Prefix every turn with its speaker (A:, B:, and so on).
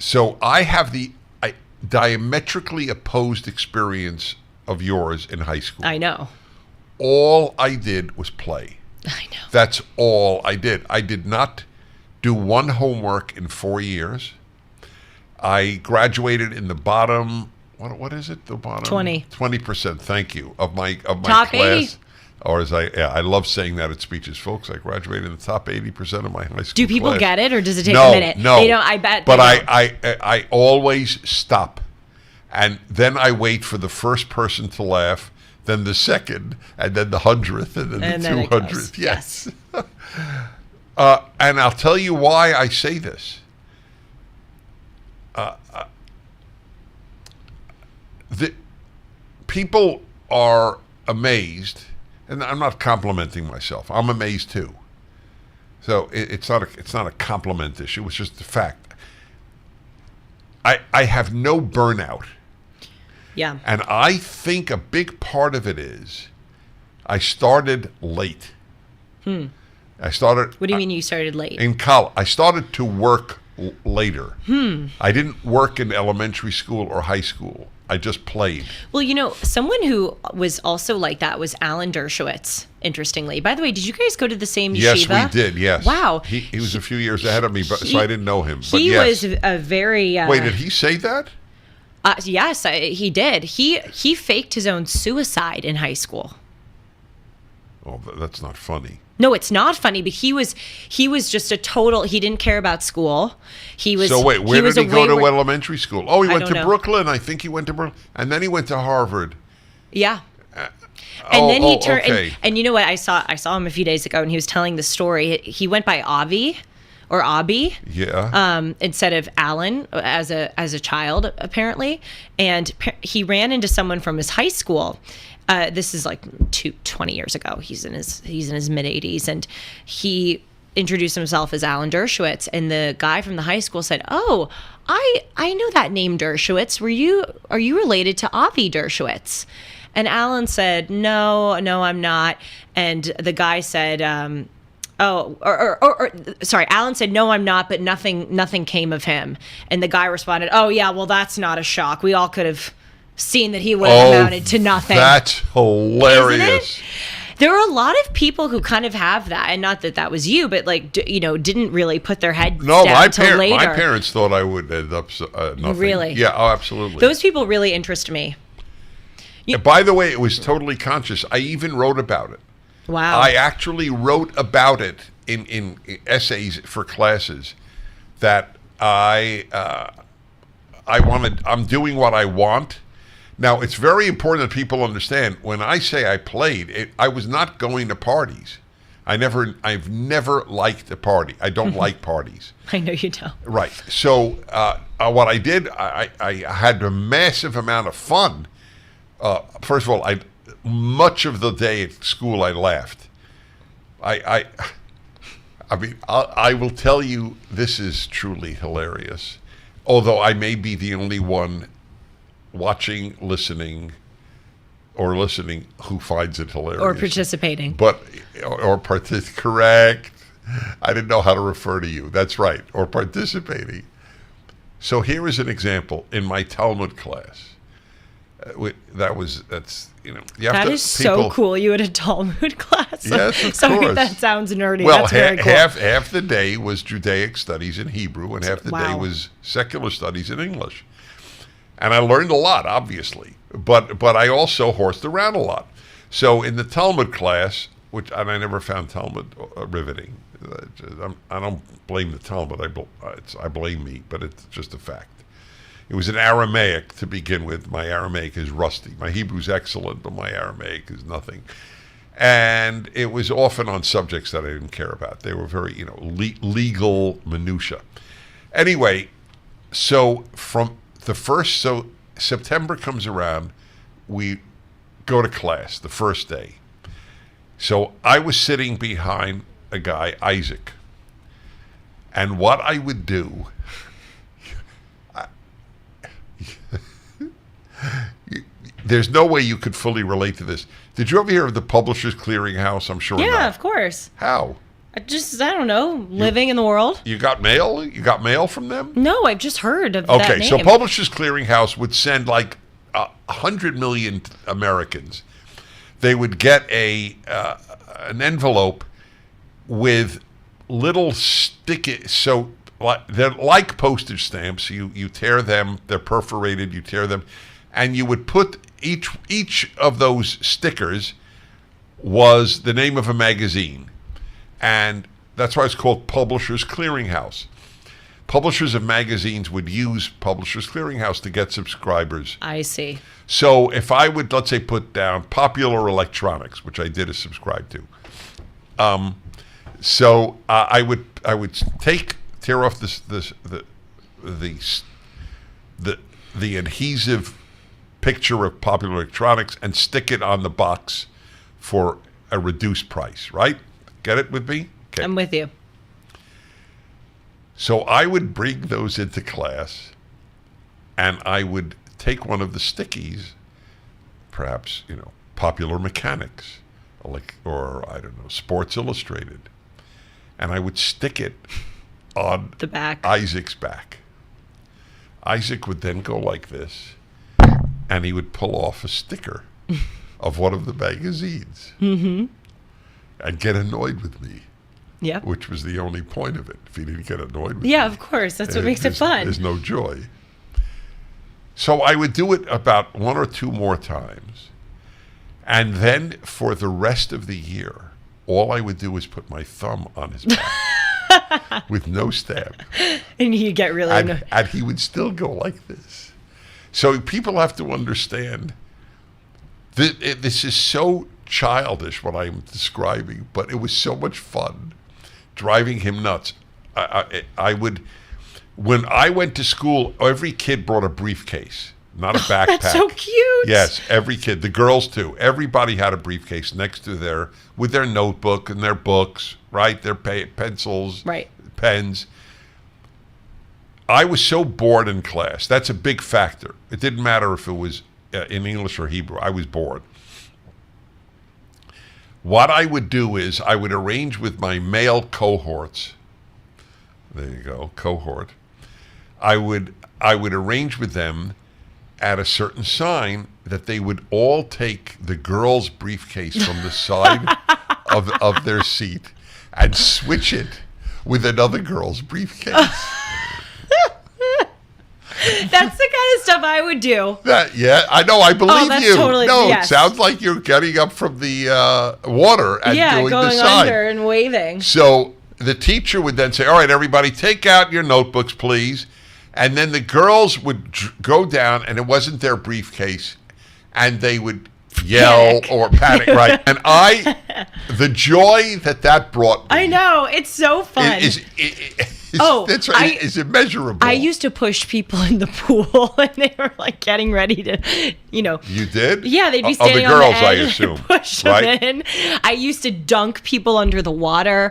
A: So I have the diametrically opposed experience of yours in high school.
B: I know.
A: All I did was play.
B: I know.
A: That's all I did. I did not do one homework in 4 years. I graduated in the bottom. What is it? The bottom 20%. Thank you of my
B: top
A: class.
B: 80.
A: Or as I love saying that at speeches, folks. I graduated in the top 80% of my high school.
B: Do people
A: class.
B: get it, or does it take a minute?
A: No,
B: they don't. I bet.
A: But I always stop, and then I wait for the first person to laugh, then the second, and then the 100th, and then the 200th. Yes. And I'll tell you why I say this. The people are amazed, and I'm not complimenting myself. I'm amazed too. So it's not a compliment issue. It's just the fact. I have no burnout.
B: Yeah.
A: And I think a big part of it is I started late. I started.
B: What do you mean you started late?
A: In college. I started to work later. I didn't work in elementary school or high school. I just played.
B: Well, someone who was also like that was Alan Dershowitz, interestingly. By the way, did you guys go to the same yeshiva?
A: Yes, we did, yes.
B: Wow.
A: He was a few years ahead of me, so I didn't know him.
B: He was a very...
A: Wait, did he say that?
B: Yes, he did. He faked his own suicide in high school.
A: Oh, that's not funny.
B: No, it's not funny, but he was just a total. He didn't care about school. He was.
A: So wait, where did he go to elementary school? Oh, he went to Brooklyn. I think he went to Brooklyn, and then he went to Harvard.
B: Yeah. And then he turned.
A: Okay.
B: And you know what? I saw him a few days ago, and he was telling the story. He went by Avi, or Abi.
A: Yeah.
B: Instead of Alan as a child, apparently, and he ran into someone from his high school. This is like 20 years ago. He's in his mid 80s, and he introduced himself as Alan Dershowitz. And the guy from the high school said, "Oh, I know that name Dershowitz. Are you related to Avi Dershowitz?" And Alan said, "No, I'm not." And the guy said, sorry, Alan said, "No, I'm not," but nothing came of him. And the guy responded, "Oh yeah, well that's not a shock. We all could have seen that he would have amounted to nothing."
A: That's hilarious.
B: Isn't it? There are a lot of people who kind of have that, and not that was you, but didn't really put their head down until later.
A: My parents thought I would end up nothing.
B: Really?
A: Yeah, oh, absolutely.
B: Those people really interest me.
A: By the way, it was totally conscious. I even wrote about it.
B: Wow.
A: I actually wrote about it in essays for classes that I'm doing what I want. Now, it's very important that people understand, when I say I played, I was not going to parties. I've never liked a party. I don't like parties.
B: I know you don't.
A: Right. So what I did, I had a massive amount of fun. First of all, much of the day at school I laughed. I mean, I will tell you, this is truly hilarious. Although I may be the only one watching, listening who finds it hilarious.
B: Or participating.
A: Correct. I didn't know how to refer to you. That's right. Or participating. So here is an example in my Talmud class.
B: That is so cool. You had a Talmud class.
A: Yes, of
B: Sorry,
A: course.
B: that sounds nerdy.
A: Well,
B: that's very cool.
A: half the day was Judaic studies in Hebrew, and half the day
B: Wow.
A: was secular studies in English. And I learned a lot, obviously, but I also horsed around a lot. So in the Talmud class, and I never found Talmud riveting. I don't blame the Talmud. I blame me, but it's just a fact. It was in Aramaic to begin with. My Aramaic is rusty. My Hebrew's excellent, but my Aramaic is nothing. And it was often on subjects that I didn't care about. They were very, legal minutia. Anyway, so September comes around, we go to class the first day. So I was sitting behind a guy, Isaac. And what I would do... There's no way you could fully relate to this. Did you ever hear of the Publishers Clearinghouse? I'm sure not.
B: Yeah, of course.
A: How?
B: I don't know, living in the world.
A: You got mail? You got mail from them?
B: No, I've just heard of that
A: Okay,
B: name.
A: so Publishers Clearinghouse would send like 100 million Americans. They would get an envelope with little sticky, so they're like postage stamps. You tear them, they're perforated, you tear them, and you would put each of those stickers was the name of a magazine. And that's why it's called Publishers Clearinghouse. Publishers of magazines would use Publishers Clearinghouse to get subscribers.
B: I see.
A: So if I would, let's say, put down Popular Electronics, which I did subscribe to, so I would tear off the adhesive picture of Popular Electronics and stick it on the box for a reduced price, right? Get it with me? Okay.
B: I'm with you.
A: So I would bring those into class, and I would take one of the stickies, perhaps, Popular Mechanics, or I don't know, Sports Illustrated, and I would stick it on
B: the back.
A: Isaac's back. Isaac would then go like this, and he would pull off a sticker of one of the magazines and get annoyed with me.
B: Yeah.
A: Which was the only point of it. If he didn't get annoyed with
B: Yeah,
A: me,
B: of course. That's what makes it fun.
A: There's no joy. So I would do it about 1 or 2 more times. And then for the rest of the year, all I would do was put my thumb on his back with no stamp.
B: And you get really annoyed.
A: And he would still go like this. So people have to understand that this is so childish what I'm describing, but it was so much fun driving him nuts. I would, when I went to school, every kid brought a briefcase, not a backpack.
B: That's so cute.
A: Yes, every kid, the girls too. Everybody had a briefcase next to with their notebook and their books, right? Their pencils,
B: right?
A: Pens. I was so bored in class. That's a big factor. It didn't matter if it was in English or Hebrew. I was bored. What I would do is I would arrange with my male cohorts. There you go, cohort. I would arrange with them at a certain sign that they would all take the girl's briefcase from the side of their seat and switch it with another girl's briefcase.
B: That's the kind of stuff I would do.
A: Yeah, I know. I believe
B: that's
A: you.
B: Totally,
A: no,
B: yes.
A: It sounds like you're getting up from the water and doing the
B: going
A: sign.
B: under and waving.
A: So the teacher would then say, "All right, everybody, take out your notebooks, please." And then the girls would go down, and it wasn't their briefcase, and they would yell or panic, right? And the joy that brought me.
B: I know, it's so fun.
A: That's right. Is immeasurable.
B: I used to push people in the pool when they were like getting ready to,
A: You did?
B: Yeah, they'd be standing
A: the girls,
B: on the edge
A: I assume,
B: and push
A: right?
B: them in. I used to dunk people under the water.